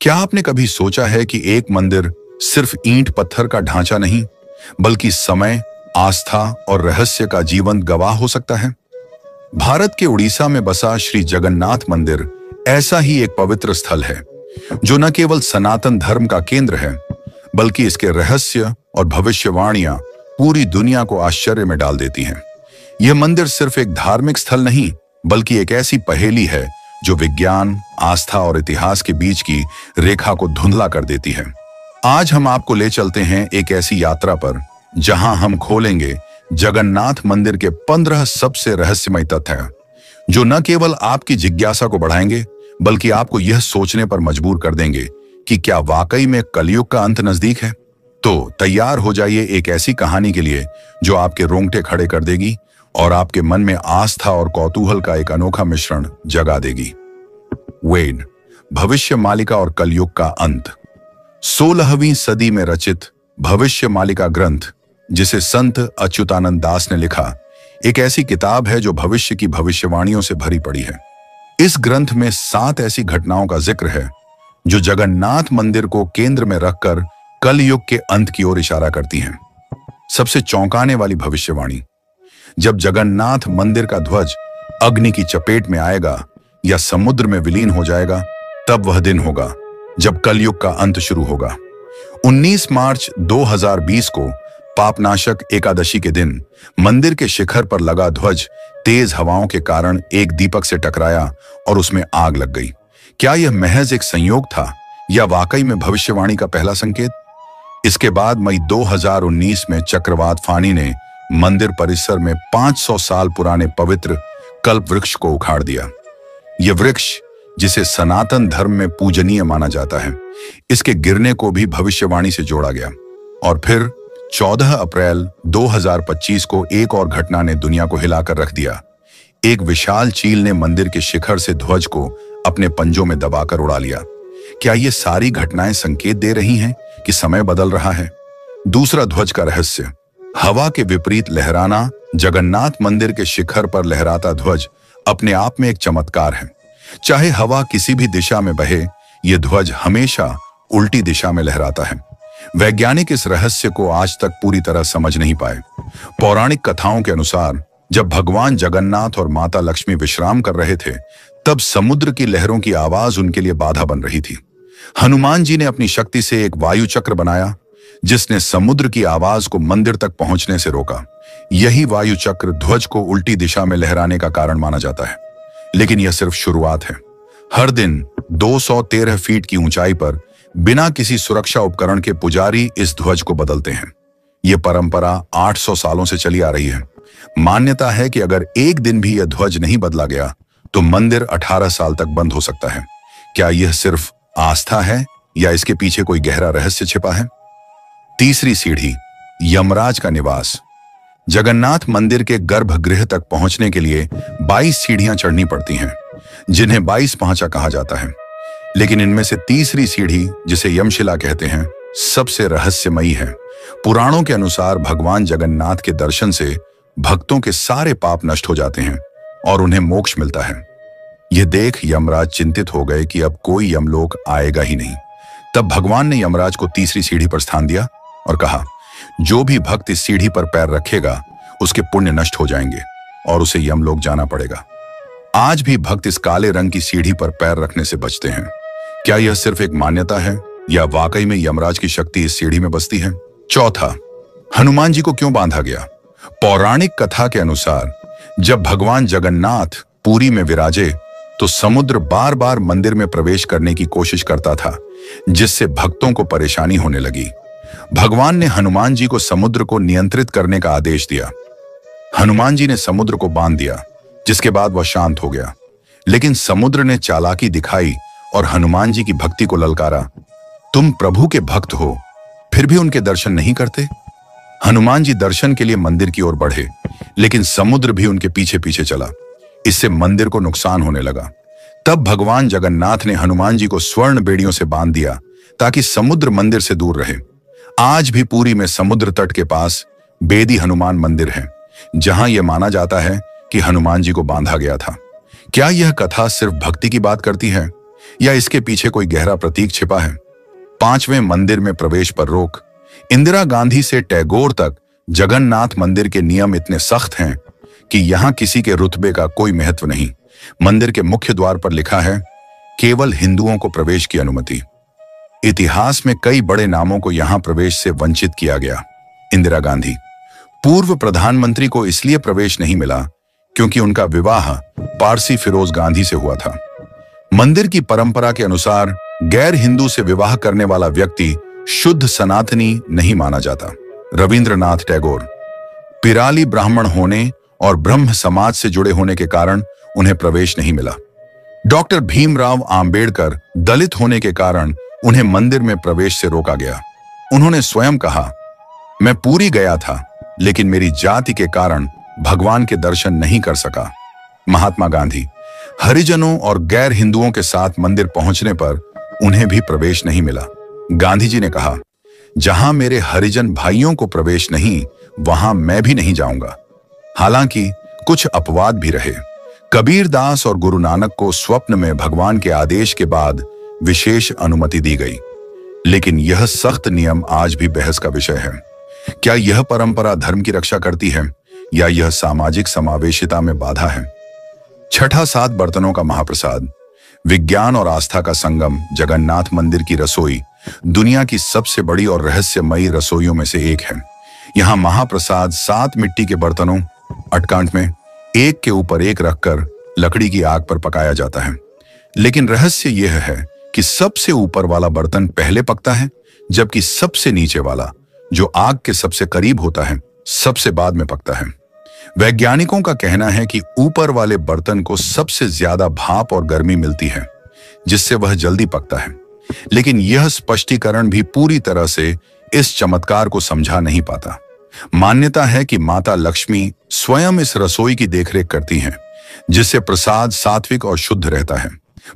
क्या आपने कभी सोचा है कि एक मंदिर सिर्फ ईंट पत्थर का ढांचा नहीं, बल्कि समय, आस्था और रहस्य का जीवंत गवाह हो सकता है? भारत के उड़ीसा में बसा श्री जगन्नाथ मंदिर ऐसा ही एक पवित्र स्थल है, जो न केवल सनातन धर्म का केंद्र है, बल्कि इसके रहस्य और भविष्यवाणियां पूरी दुनिया को आश्चर्य में डाल देती हैं। यह मंदिर सिर्फ एक धार्मिक स्थल नहीं, बल्कि एक ऐसी पहेली है जो विज्ञान, आस्था और इतिहास के बीच की रेखा को धुंधला कर देती है। आज हम आपको ले चलते हैं एक ऐसी यात्रा पर जहां हम खोलेंगे जगन्नाथ मंदिर के 15 सबसे रहस्यमय तथ्य, जो न केवल आपकी जिज्ञासा को बढ़ाएंगे, बल्कि आपको यह सोचने पर मजबूर कर देंगे कि क्या वाकई में कलयुग का अंत नजदीक है। तो तैयार हो जाइए एक ऐसी कहानी के लिए जो आपके रोंगटे खड़े कर देगी और आपके मन में आस्था और कौतूहल का एक अनोखा मिश्रण जगा देगी। वेद, भविष्य मालिका और कलयुग का अंत। 16वीं सदी में रचित भविष्य मालिका ग्रंथ, जिसे संत अच्युतानंद दास ने लिखा, एक ऐसी किताब है जो भविष्य की भविष्यवाणियों से भरी पड़ी है। इस ग्रंथ में 7 ऐसी घटनाओं का जिक्र है जो जगन्नाथ मंदिर को केंद्र में रखकर कलयुग के अंत की ओर इशारा करती हैं। सबसे चौंकाने वाली भविष्यवाणी, जब जगन्नाथ मंदिर का ध्वज अग्नि की चपेट में आएगा या समुद्र में विलीन हो जाएगा, तब वह दिन होगा जब कलयुग का अंत शुरू होगा। 19 मार्च 2020 को पापनाशक एकादशी के दिन मंदिर के शिखर पर लगा ध्वज तेज हवाओं के कारण एक दीपक से टकराया और उसमें आग लग गई। क्या यह महज एक संयोग था या वाकई में भविष्यवाणी का पहला संकेत? इसके बाद मई 2019 में चक्रवात फानी ने मंदिर परिसर में 500 साल पुराने पवित्र कल्प वृक्ष को उखाड़ दिया। यह वृक्ष, जिसे सनातन धर्म में पूजनीय माना जाता है, इसके गिरने को भी भविष्यवाणी से जोड़ा गया। और फिर 14 अप्रैल 2025 को एक और घटना ने दुनिया को हिलाकर रख दिया। एक विशाल चील ने मंदिर के शिखर से ध्वज को अपने पंजों में दबाकर उड़ा लिया। क्या ये सारी घटनाएं संकेत दे रही हैं कि समय बदल रहा है? दूसरा, ध्वज का रहस्य। हवा के विपरीत लहराना। जगन्नाथ मंदिर के शिखर पर लहराता ध्वज अपने आप में एक चमत्कार है। चाहे हवा किसी भी दिशा में बहे, यह ध्वज हमेशा उल्टी दिशा में लहराता है। वैज्ञानिक इस रहस्य को आज तक पूरी तरह समझ नहीं पाए। पौराणिक कथाओं के अनुसार जब भगवान जगन्नाथ और माता लक्ष्मी विश्राम कर रहे थे, तब समुद्र की लहरों की आवाज उनके लिए बाधा बन रही थी। हनुमान जी ने अपनी शक्ति से एक वायु चक्र बनाया, जिसने समुद्र की आवाज को मंदिर तक पहुंचने से रोका। यही वायु चक्र ध्वज को उल्टी दिशा में लहराने का कारण माना जाता है। लेकिन यह सिर्फ शुरुआत है। हर दिन 213 फीट की ऊंचाई पर बिना किसी सुरक्षा उपकरण के पुजारी इस ध्वज को बदलते हैं। यह परंपरा 800 सालों से चली आ रही है। मान्यता है कि अगर एक दिन भी यह ध्वज नहीं बदला गया तो मंदिर 18 साल तक बंद हो सकता है। क्या यह सिर्फ आस्था है या इसके पीछे कोई गहरा रहस्य छिपा है? तीसरी सीढ़ी, यमराज का निवास। जगन्नाथ मंदिर के गर्भगृह तक पहुंचने के लिए 22 सीढ़ियां चढ़नी पड़ती हैं, जिन्हें 22 पांचा कहा जाता है। लेकिन इनमें से तीसरी सीढ़ी, जिसे यमशिला कहते हैं, सबसे रहस्यमयी है। पुराणों के अनुसार भगवान जगन्नाथ के दर्शन से भक्तों के सारे पाप नष्ट हो जाते हैं और उन्हें मोक्ष मिलता है। यह देख यमराज चिंतित हो गए कि अब कोई यमलोक आएगा ही नहीं। तब भगवान ने यमराज को तीसरी सीढ़ी पर स्थान दिया और कहा, जो भी भक्त इस सीढ़ी पर पैर रखेगा, उसके पुण्य नष्ट हो जाएंगे और उसे यमलोक जाना पड़ेगा। आज भी भक्त इस काले रंग की सीढ़ी पर पैर रखने से बचते हैं। क्या यह सिर्फ एक मान्यता है या वाकई में यमराज की शक्ति इस सीढ़ी में बसती है? चौथा, हनुमान जी को क्यों बांधा गया? पौराणिक कथा के अनुसार जब भगवान जगन्नाथ पुरी में विराजे, तो समुद्र बार बार मंदिर में प्रवेश करने की कोशिश करता था, जिससे भक्तों को परेशानी होने लगी। भगवान ने हनुमान जी को समुद्र को नियंत्रित करने का आदेश दिया। हनुमान जी ने समुद्र को बांध दिया, जिसके बाद वह शांत हो गया। लेकिन समुद्र ने चालाकी दिखाई और हनुमान जी की भक्ति को ललकारा। तुम प्रभु के भक्त हो, फिर भी उनके दर्शन नहीं करते? हनुमान जी दर्शन के लिए मंदिर की ओर बढ़े, लेकिन समुद्र भी उनके पीछे पीछे चला। इससे मंदिर को नुकसान होने लगा। तब भगवान जगन्नाथ ने हनुमान जी को स्वर्ण बेड़ियों से बांध दिया, ताकि समुद्र मंदिर से दूर रहे। आज भी पुरी में समुद्र तट के पास बेदी हनुमान मंदिर है, जहां यह माना जाता है कि हनुमान जी को बांधा गया था। क्या यह कथा सिर्फ भक्ति की बात करती है या इसके पीछे कोई गहरा प्रतीक छिपा है? पांचवें मंदिर में प्रवेश पर रोक। इंदिरा गांधी से टैगोर तक जगन्नाथ मंदिर के नियम इतने सख्त हैं कि यहां किसी के रुतबे का कोई महत्व नहीं। मंदिर के मुख्य द्वार पर लिखा है, केवल हिंदुओं को प्रवेश की अनुमति। इतिहास में कई बड़े नामों को यहां प्रवेश से वंचित किया गया। इंदिरा गांधी, पूर्व प्रधानमंत्री को इसलिए प्रवेश नहीं मिला क्योंकि उनका विवाह पारसी फिरोज गांधी से हुआ था। मंदिर की परंपरा के अनुसार गैर हिंदू से विवाह करने वाला व्यक्ति शुद्ध सनातनी नहीं माना जाता। रविंद्रनाथ टैगोर, पिराली ब्राह्मण होने और ब्रह्म समाज से जुड़े होने के कारण उन्हें प्रवेश नहीं मिला। डॉक्टर भीमराव आंबेडकर दलित होने के कारण उन्हें मंदिर में प्रवेश से रोका गया। उन्होंने स्वयं कहा, मैं पूरी गया था लेकिन मेरी जाति के कारण भगवान के दर्शन नहीं कर सका। महात्मा गांधी, हरिजनों और गैर हिंदुओं के साथ मंदिर पहुंचने पर उन्हें भी प्रवेश नहीं मिला। गांधी जी ने कहा, जहां मेरे हरिजन भाइयों को प्रवेश नहीं, वहां मैं भी नहीं जाऊंगा। हालांकि कुछ अपवाद भी रहे। कबीर दास और गुरु नानक को स्वप्न में भगवान के आदेश के बाद विशेष अनुमति दी गई, लेकिन यह सख्त नियम आज भी बहस का विषय है। क्या यह परंपरा धर्म की रक्षा करती है या यह सामाजिक समावेशिता में बाधा है? छठा, 7 बर्तनों का महाप्रसाद। विज्ञान और आस्था का संगम जगन्नाथ मंदिर की रसोई दुनिया की सबसे बड़ी और रहस्यमयी रसोइयों में से एक है। यहाँ महाप्रसाद 7 मिट्टी के बर्तनों, अटकांट में एक के ऊपर एक रखकर लकड़ी की आग पर पकाया जाता है। लेकिन रहस्य यह है कि सबसे ऊपर वाला बर्तन पहले पकता है, जबकि सबसे नीचे वाला, जो आग के सबसे करीब होता है, सबसे बाद में पकता है। वैज्ञानिकों का कहना है कि ऊपर वाले बर्तन को सबसे ज्यादा भाप और गर्मी मिलती है, जिससे वह जल्दी पकता है। लेकिन यह स्पष्टीकरण भी पूरी तरह से इस चमत्कार को समझा नहीं पाता। मान्यता है कि माता लक्ष्मी स्वयं इस रसोई की देखरेख करती हैं, जिससे प्रसाद सात्विक और शुद्ध रहता है।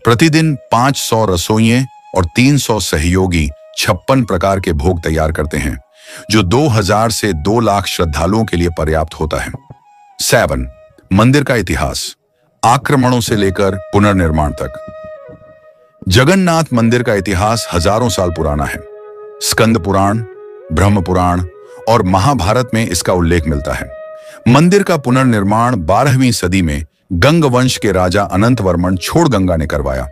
प्रतिदिन 500 रसोइये और 300 सहयोगी 56 प्रकार के भोग तैयार करते हैं, जो 2000 से 2 लाख श्रद्धालुओं के लिए पर्याप्त होता है। 7, मंदिर का इतिहास, आक्रमणों से लेकर पुनर्निर्माण तक। जगन्नाथ मंदिर का इतिहास हजारों साल पुराना है। स्कंद पुराण, ब्रह्म पुराण और महाभारत में इसका उल्लेख मिलता है। मंदिर का पुनर्निर्माण 12वीं सदी में गंग वंश के राजा अनंत वर्मन छोड़गंगा ने करवाया,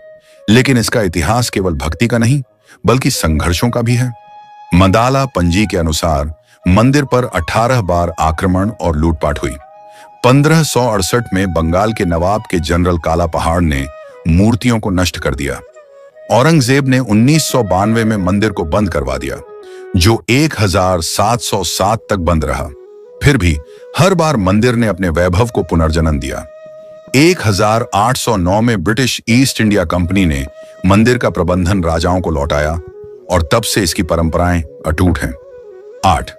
लेकिन इसका इतिहास केवल भक्ति का नहीं बल्कि संघर्षों का भी है। मदाला पंजी के अनुसार मंदिर पर 18 बार आक्रमण और लूटपाट हुई। 1568 में बंगाल के नवाब के जनरल काला पहाड़ ने मूर्तियों को नष्ट कर दिया। औरंगजेब ने 1992 में मंदिर को बंद करवा दिया, जो 1707 तक बंद रहा। फिर भी हर बार मंदिर ने अपने वैभव को पुनर्जन्म दिया। 1809 में ब्रिटिश ईस्ट इंडिया कंपनी ने मंदिर का प्रबंधन राजाओं को लौटाया और तब से इसकी परंपराएं अटूट हैं। 8,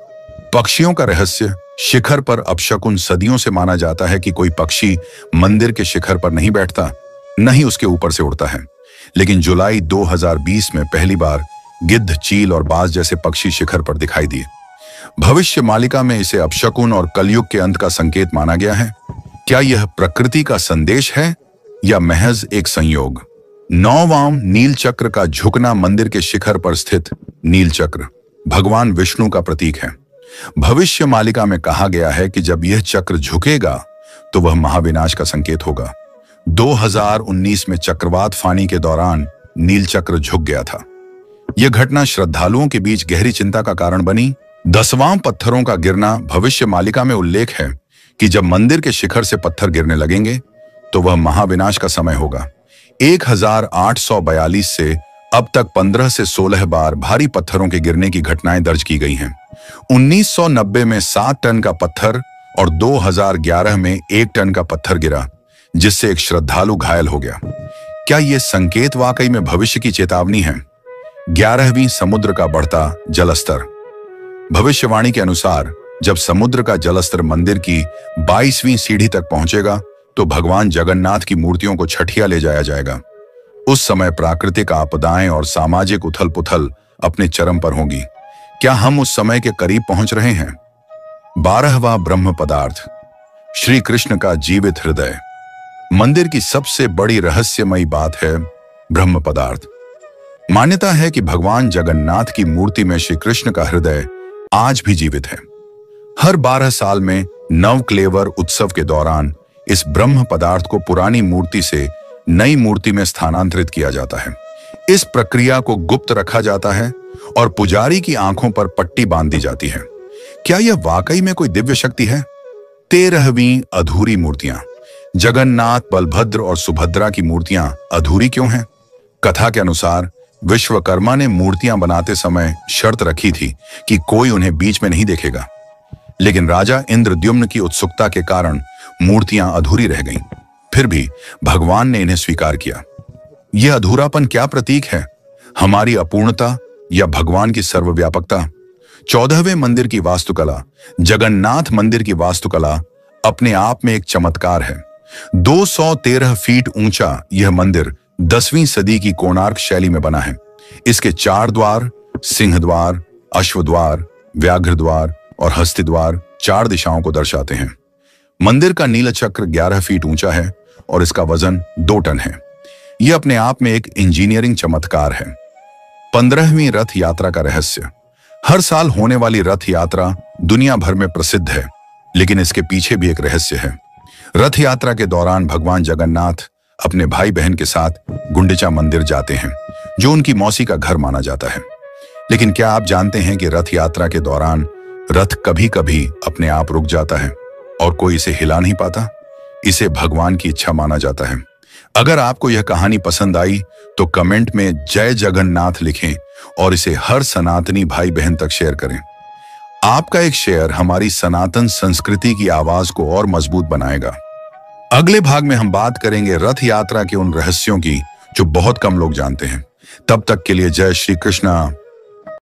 पक्षियों का रहस्य। शिखर पर अपशकुन सदियों से माना जाता है कि कोई पक्षी मंदिर के शिखर पर नहीं बैठता, न ही उसके ऊपर से उड़ता है। लेकिन जुलाई 2020 में पहली बार गिद्ध, चील और बाज जैसे पक्षी शिखर पर दिखाई दिए। भविष्य मालिका में इसे अपशकुन और कलयुग के अंत का संकेत माना गया है। क्या यह प्रकृति का संदेश है या महज एक संयोग? 9वां नील चक्र का झुकना। मंदिर के शिखर पर स्थित नील चक्र भगवान विष्णु का प्रतीक है। भविष्य मालिका में कहा गया है कि जब यह चक्र झुकेगा तो वह महाविनाश का संकेत होगा। 2019 में चक्रवात फानी के दौरान नील चक्र झुक गया था। यह घटना श्रद्धालुओं के बीच गहरी चिंता का कारण बनी। 10वां पत्थरों का गिरना। भविष्य मालिका में उल्लेख है कि जब मंदिर के शिखर से पत्थर गिरने लगेंगे तो वह महाविनाश का समय होगा। 1842 से अब तक 15 से 16 बार भारी पत्थरों के गिरने की घटनाएं दर्ज की गई हैं। 1990 में 7 टन का पत्थर और 2011 में 1 टन का पत्थर गिरा, जिससे एक श्रद्धालु घायल हो गया। क्या यह संकेत वाकई में भविष्य की चेतावनी है? 11वीं समुद्र का बढ़ता जलस्तर। भविष्यवाणी के अनुसार जब समुद्र का जलस्तर मंदिर की 22वीं सीढ़ी तक पहुंचेगा तो भगवान जगन्नाथ की मूर्तियों को छठिया ले जाया जाएगा। उस समय प्राकृतिक आपदाएं और सामाजिक उथल पुथल अपने चरम पर होंगी। क्या हम उस समय के करीब पहुंच रहे हैं? 12वां ब्रह्म पदार्थ। श्री कृष्ण का जीवित हृदय। मंदिर की सबसे बड़ी रहस्यमयी बात है ब्रह्म पदार्थ। मान्यता है कि भगवान जगन्नाथ की मूर्ति में श्री कृष्ण का हृदय आज भी जीवित है। हर 12 साल में नवक्लेवर उत्सव के दौरान इस ब्रह्म पदार्थ को पुरानी मूर्ति से नई मूर्ति में स्थानांतरित किया जाता है। इस प्रक्रिया को गुप्त रखा जाता है और पुजारी की आंखों पर पट्टी बांध दी जाती है। क्या यह वाकई में कोई दिव्य शक्ति है? 13वीं अधूरी मूर्तियां। जगन्नाथ, बलभद्र और सुभद्रा की मूर्तियां अधूरी क्यों हैं? कथा के अनुसार विश्वकर्मा ने मूर्तियां बनाते समय शर्त रखी थी कि कोई उन्हें बीच में नहीं देखेगा, लेकिन राजा इंद्रद्युम्न की उत्सुकता के कारण मूर्तियां अधूरी रह गईं। फिर भी भगवान ने इन्हें स्वीकार किया। यह अधूरापन क्या प्रतीक है? हमारी अपूर्णता या भगवान की सर्वव्यापकता? 14वें मंदिर की वास्तुकला, जगन्नाथ मंदिर की वास्तुकला अपने आप में एक चमत्कार है। 213 फीट ऊंचा यह मंदिर 10वीं सदी की कोणार्क शैली में बना है। इसके 4 द्वार, सिंह द्वार, अश्व द्वार, व्याघ्र द्वार और हस्ति द्वार 4 दिशाओं को दर्शाते हैं। मंदिर का नील चक्र 11 फीट ऊंचा है और इसका वजन 2 टन है। यह अपने आप में एक इंजीनियरिंग चमत्कार है। 15वीं रथ यात्रा का रहस्य। हर साल होने वाली रथ यात्रा दुनिया भर में प्रसिद्ध है, लेकिन इसके पीछे भी एक रहस्य है। रथ यात्रा के दौरान भगवान जगन्नाथ अपने भाई बहन के साथ गुंडिचा मंदिर जाते हैं, जो उनकी मौसी का घर माना जाता है। लेकिन क्या आप जानते हैं कि रथ यात्रा के दौरान रथ कभी कभी अपने आप रुक जाता है और कोई इसे हिला नहीं पाता? इसे भगवान की इच्छा माना जाता है। अगर आपको यह कहानी पसंद आई तो कमेंट में जय जगन्नाथ लिखें और इसे हर सनातनी भाई बहन तक शेयर करें। आपका एक शेयर हमारी सनातन संस्कृति की आवाज को और मजबूत बनाएगा। अगले भाग में हम बात करेंगे रथ यात्रा के उन रहस्यों की जो बहुत कम लोग जानते हैं। तब तक के लिए जय श्री कृष्णा।